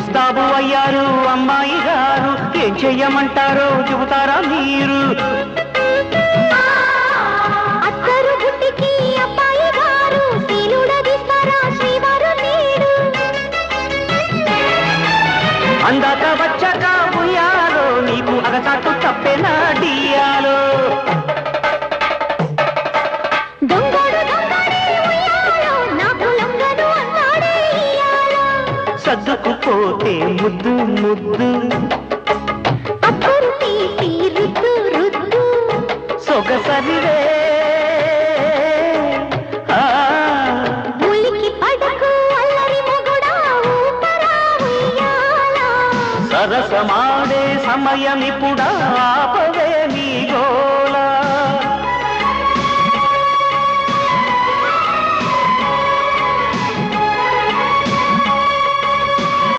ముస్తాబు అయ్యారు అమ్మాయి గారు, ఏం చెయ్యమంటారో చెబుతారా మీరు? అత్తరు గుట్టికి అబ్బాయి గారు తీలుడదిస్తారా శ్రీవారు నీడు? అందాక వచ్చాక ఉయ్యాలో నీకు అగచాటు తప్పేనా డియాలో? సర్దుకుపోతే ముద్దు ముద్దు అప్పుడు తీసి రుద్దు రుద్దు సొగసరివే ఉలికి పడకు అల్లరి మొగుడా ఊపరా ఉయ్యాలా. సరసమాడే సమయమిప్పుడా ఆపవే నీ గోల.